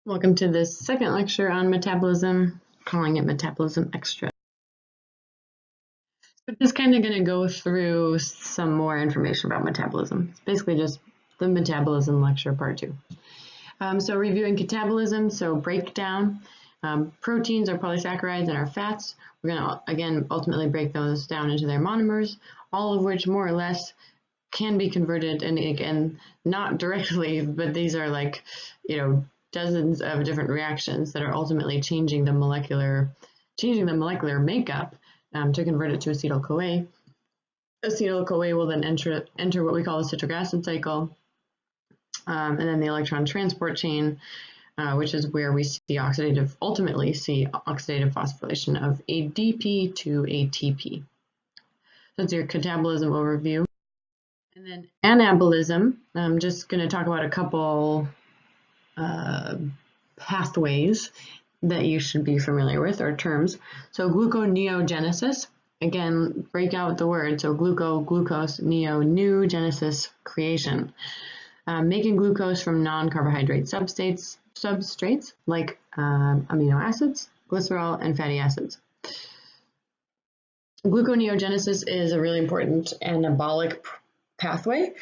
Welcome to this second lecture on metabolism, calling it Metabolism Extras. So just kind of going to go through some more information about metabolism. It's basically just the metabolism lecture part 2. So reviewing catabolism, so breakdown, proteins are polysaccharides and our fats. We're going to, again, ultimately break those down into their monomers, all of which more or less can be converted, and again, not directly, but these are like, dozens of different reactions that are ultimately changing the molecular makeup to convert it to acetyl-CoA. Acetyl-CoA will then enter what we call the citric acid cycle, and then the electron transport chain, which is where we ultimately see oxidative phosphorylation of ADP to ATP. So that's your catabolism overview. And then anabolism, I'm just going to talk about a couple pathways that you should be familiar with, or terms. So gluconeogenesis, again, break out the word. So glucose, new, genesis, creation. Making glucose from non-carbohydrate substrates like amino acids, glycerol, and fatty acids. Gluconeogenesis is a really important anabolic pathway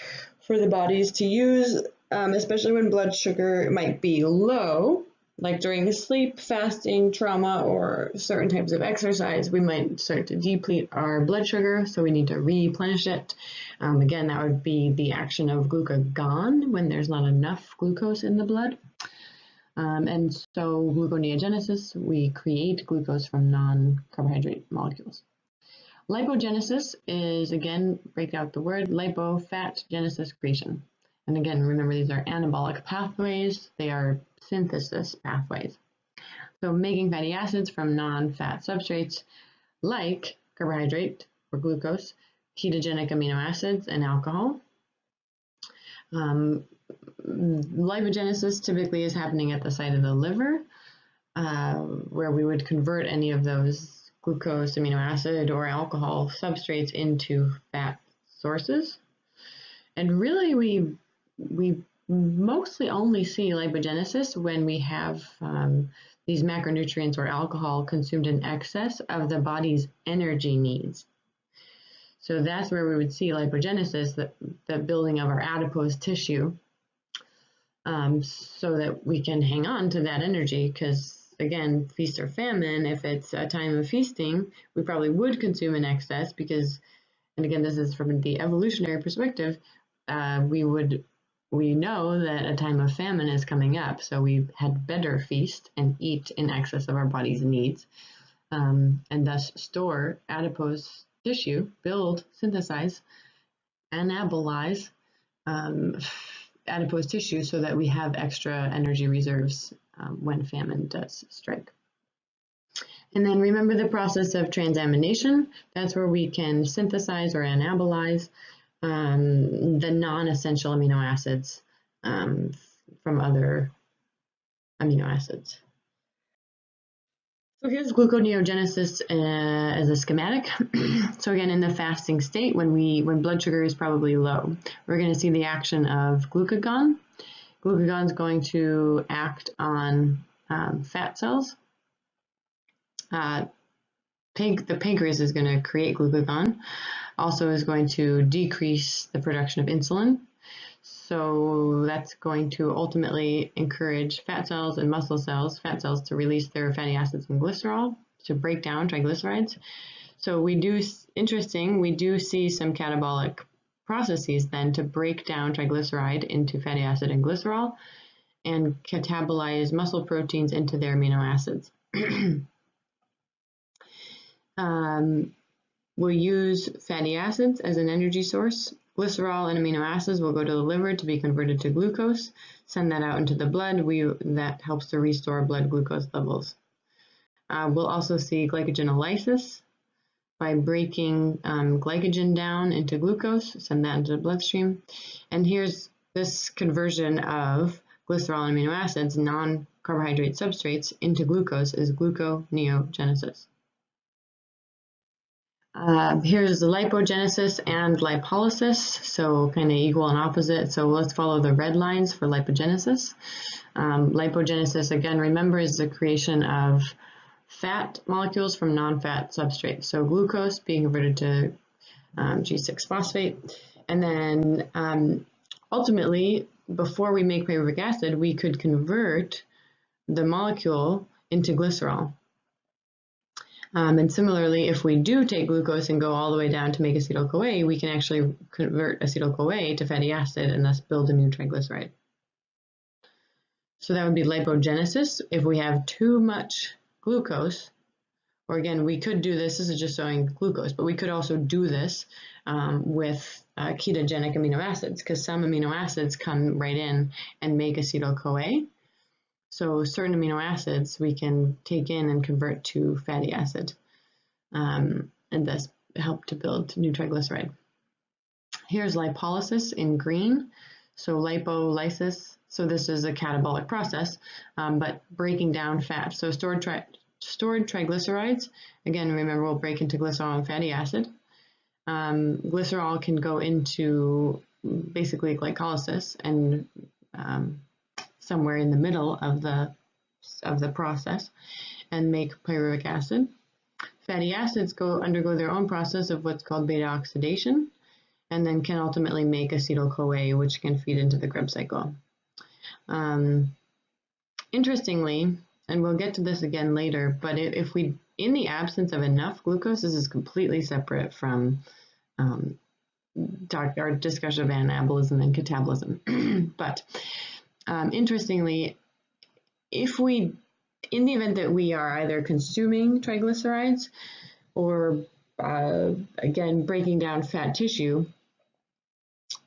for the bodies to use, especially when blood sugar might be low, like during sleep, fasting, trauma, or certain types of exercise. We might start to deplete our blood sugar, so we need to replenish it. Again, that would be the action of glucagon when there's not enough glucose in the blood. And so gluconeogenesis, we create glucose from non-carbohydrate molecules. Lipogenesis is, again, break out the word, lipo, fat, genesis, creation. And again, remember these are anabolic pathways. They are synthesis pathways. So making fatty acids from non-fat substrates like carbohydrate or glucose, ketogenic amino acids, and alcohol. Lipogenesis typically is happening at the site of the liver, where we would convert any of those glucose, amino acid, or alcohol substrates into fat sources. And really, we mostly only see lipogenesis when we have these macronutrients or alcohol consumed in excess of the body's energy needs. So that's where we would see lipogenesis, the building of our adipose tissue, so that we can hang on to that energy, because again, feast or famine, if it's a time of feasting, we probably would consume in excess because, and again, this is from the evolutionary perspective, we know that a time of famine is coming up, so we had better feast and eat in excess of our body's needs, and thus store adipose tissue, build, synthesize, anabolize adipose tissue so that we have extra energy reserves when famine does strike. And then remember the process of transamination. That's where we can synthesize or anabolize the non-essential amino acids from other amino acids. So here's gluconeogenesis as a schematic. So again, in the fasting state, when blood sugar is probably low, we're going to see the action of glucagon. Glucagon is going to act on fat cells. The pancreas is going to create glucagon. Also is going to decrease the production of insulin. So that's going to ultimately encourage fat cells and muscle cells, fat cells to release their fatty acids and glycerol to break down triglycerides. So we do see some catabolic processes then to break down triglyceride into fatty acid and glycerol and catabolize muscle proteins into their amino acids. We'll use fatty acids as an energy source. Glycerol and amino acids will go to the liver to be converted to glucose, send that out into the blood. That helps to restore blood glucose levels. We'll also see glycogenolysis by breaking glycogen down into glucose, send that into the bloodstream. And here's this conversion of glycerol and amino acids, non-carbohydrate substrates, into glucose is gluconeogenesis. Here's the lipogenesis and lipolysis, so kind of equal and opposite. So let's follow the red lines for lipogenesis. Lipogenesis, again, remember, is the creation of fat molecules from non-fat substrates. So glucose being converted to G6-phosphate. And then ultimately, before we make pyruvic acid, we could convert the molecule into glycerol. And similarly, if we do take glucose and go all the way down to make acetyl-CoA, we can actually convert acetyl-CoA to fatty acid and thus build a new triglyceride. So that would be lipogenesis. If we have too much glucose, or again, we could do this is just showing glucose, but we could also do this with ketogenic amino acids, because some amino acids come right in and make acetyl-CoA. So certain amino acids we can take in and convert to fatty acid, and thus help to build new triglyceride. Here's lipolysis in green. So lipolysis, so this is a catabolic process, but breaking down fat. So stored triglycerides, again, remember, we'll break into glycerol and fatty acid. Glycerol can go into basically glycolysis and somewhere in the middle of the process and make pyruvic acid. Fatty acids undergo their own process of what's called beta oxidation, and then can ultimately make acetyl-CoA, which can feed into the Krebs cycle. Interestingly, and we'll get to this again later, but if we, in the absence of enough glucose, this is completely separate from our discussion of anabolism and catabolism. But interestingly, in the event that we are either consuming triglycerides or again breaking down fat tissue,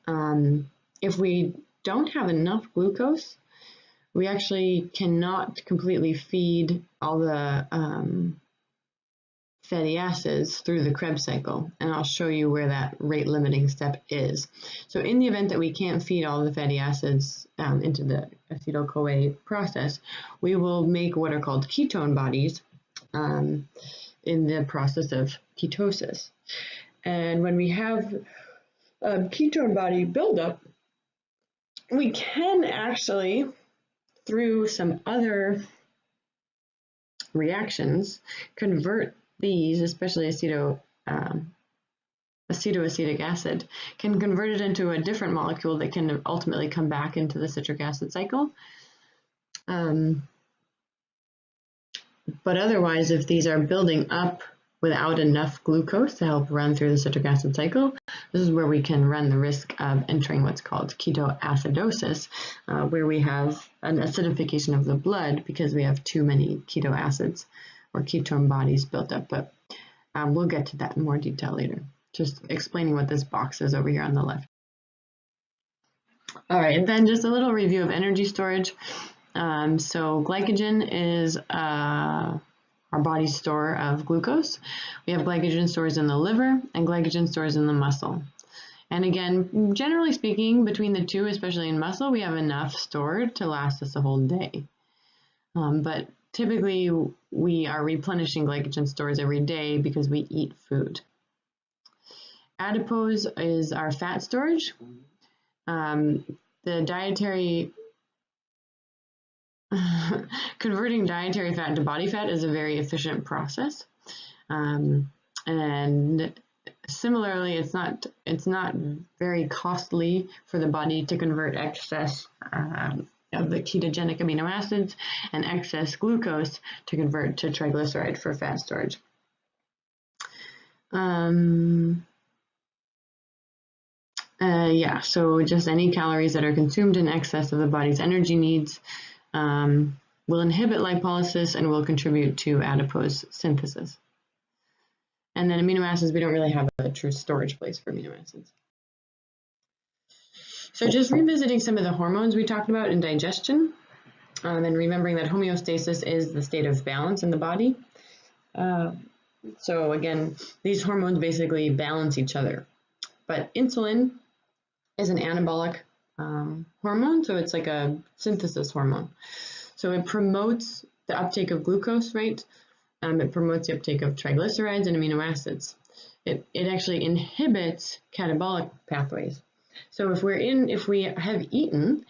if we don't have enough glucose, we actually cannot completely feed all the fatty acids through the Krebs cycle, and I'll show you where that rate limiting step is. So in the event that we can't feed all the fatty acids into the acetyl-CoA process, we will make what are called ketone bodies in the process of ketosis. And when we have ketone body buildup, we can actually, through some other reactions, convert these, especially acetoacetic acid, can convert it into a different molecule that can ultimately come back into the citric acid cycle. But otherwise, if these are building up without enough glucose to help run through the citric acid cycle, this is where we can run the risk of entering what's called ketoacidosis, where we have an acidification of the blood because we have too many keto acids or ketone bodies built up. But we'll get to that in more detail later. Just explaining what this box is over here on the left. All right, and then just a little review of energy storage. So glycogen is our body's store of glucose. We have glycogen stores in the liver and glycogen stores in the muscle. And again, generally speaking, between the two, especially in muscle, we have enough stored to last us a whole day. But typically, we are replenishing glycogen stores every day because we eat food. Adipose is our fat storage. Converting dietary fat into body fat is a very efficient process. And similarly, it's not very costly for the body to convert excess of the ketogenic amino acids and excess glucose to convert to triglyceride for fat storage. So just any calories that are consumed in excess of the body's energy needs will inhibit lipolysis and will contribute to adipose synthesis. And then amino acids, we don't really have a true storage place for amino acids. So just revisiting some of the hormones we talked about in digestion, and remembering that homeostasis is the state of balance in the body. So again, these hormones basically balance each other. But insulin is an anabolic hormone, so it's like a synthesis hormone. So it promotes the uptake of glucose, right? It promotes the uptake of triglycerides and amino acids. it actually inhibits catabolic pathways. So if we have eaten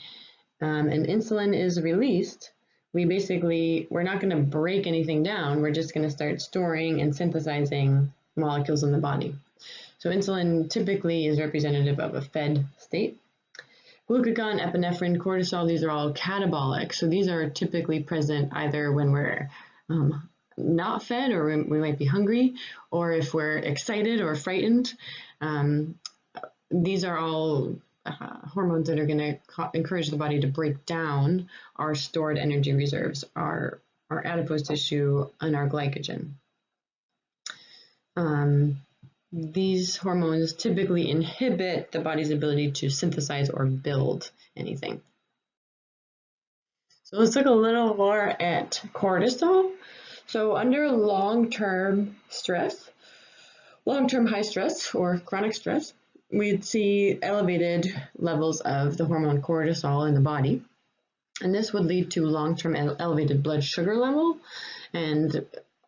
and insulin is released, we're not going to break anything down. We're just going to start storing and synthesizing molecules in the body. So insulin typically is representative of a fed state. Glucagon, epinephrine, cortisol, these are all catabolic. So these are typically present either when we're not fed or we might be hungry, or if we're excited or frightened. These are all hormones that are going to encourage the body to break down our stored energy reserves, our adipose tissue, and our glycogen. These hormones typically inhibit the body's ability to synthesize or build anything. So let's look a little more at cortisol. So under long-term stress, long-term high stress or chronic stress, we'd see elevated levels of the hormone cortisol in the body. And this would lead to long-term elevated blood sugar level and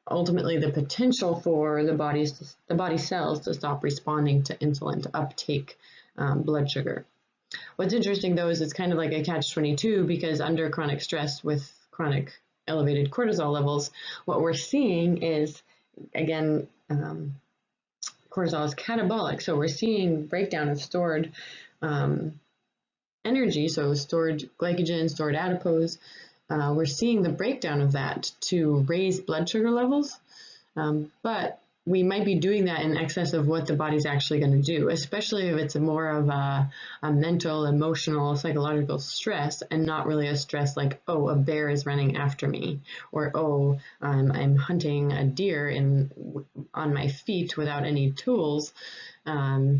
ultimately the potential for the body cells to stop responding to insulin, to uptake blood sugar. What's interesting though is it's kind of like a catch-22 because under chronic stress with chronic elevated cortisol levels, what we're seeing is, again, cortisol is catabolic, so we're seeing breakdown of stored energy, so stored glycogen, stored adipose. We're seeing the breakdown of that to raise blood sugar levels, but we might be doing that in excess of what the body's actually going to do, especially if it's more of a mental, emotional, psychological stress and not really a stress like, oh, a bear is running after me, or oh, I'm hunting a deer on my feet without any tools. I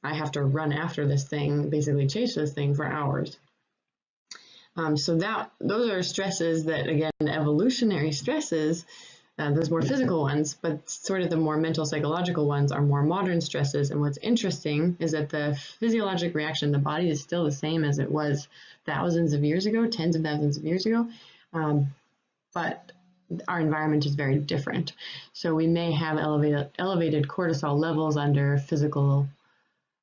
have to run after this thing, basically chase this thing for hours. So those are stresses that, again, evolutionary stresses, those more physical ones, but sort of the more mental, psychological ones are more modern stresses. And what's interesting is that the physiologic reaction in the body is still the same as it was thousands of years ago, tens of thousands of years ago, but our environment is very different. So we may have elevated cortisol levels under physical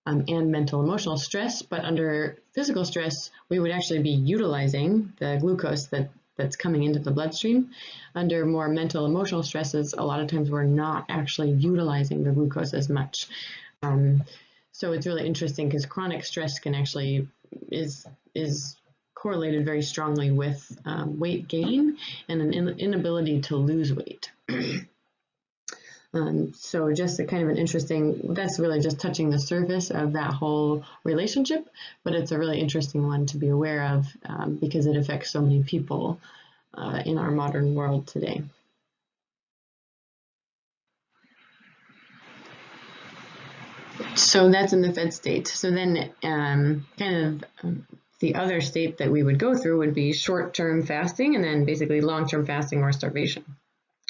and mental emotional stress, but under physical stress, we would actually be utilizing the glucose that's coming into the bloodstream. Under more mental emotional stresses, a lot of times we're not actually utilizing the glucose as much. So it's really interesting because chronic stress can actually is correlated very strongly with weight gain and an inability to lose weight. So just a kind of an interesting, that's really just touching the surface of that whole relationship, but it's a really interesting one to be aware of because it affects so many people in our modern world today. So that's in the fed state. So then the other state that we would go through would be short-term fasting and then basically long-term fasting or starvation.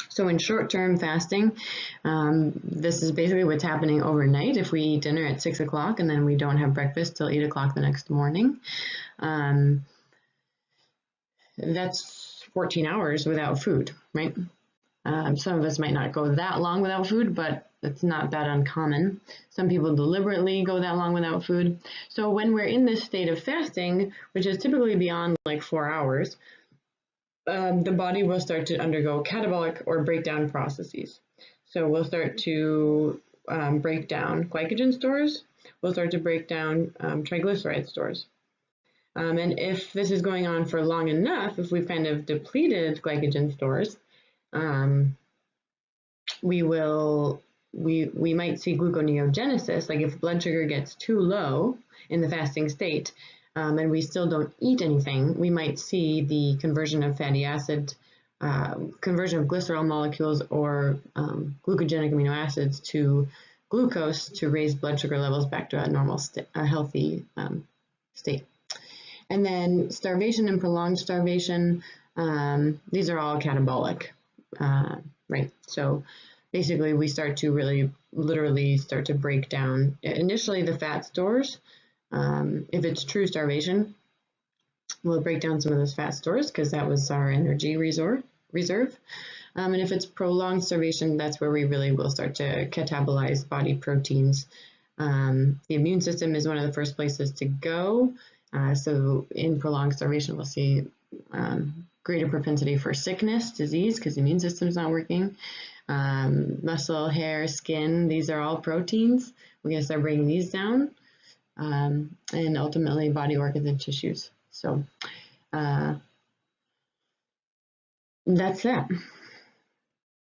So in short-term fasting, this is basically what's happening overnight. If we eat dinner at 6 o'clock and then we don't have breakfast till 8 o'clock the next morning, that's 14 hours without food, right? Some of us might not go that long without food, but it's not that uncommon. Some people deliberately go that long without food. So when we're in this state of fasting, which is typically beyond like 4 hours, the body will start to undergo catabolic or breakdown processes. So we'll start to break down glycogen stores. We'll start to break down triglyceride stores. And if this is going on for long enough, if we've kind of depleted glycogen stores, we might see gluconeogenesis. Like if blood sugar gets too low in the fasting state, and we still don't eat anything, we might see the conversion of fatty acid, conversion of glycerol molecules or glucogenic amino acids to glucose to raise blood sugar levels back to a normal, a healthy state. And then starvation and prolonged starvation, these are all catabolic, right? So basically we start to really literally start to break down initially the fat stores. If it's true starvation, we'll break down some of those fat stores because that was our energy reserve. And if it's prolonged starvation, that's where we really will start to catabolize body proteins. The immune system is one of the first places to go. So in prolonged starvation, we'll see greater propensity for sickness, disease, because the immune system is not working. Muscle, hair, skin, these are all proteins. We're going to start bringing these down. And ultimately body organs and tissues. So that's that.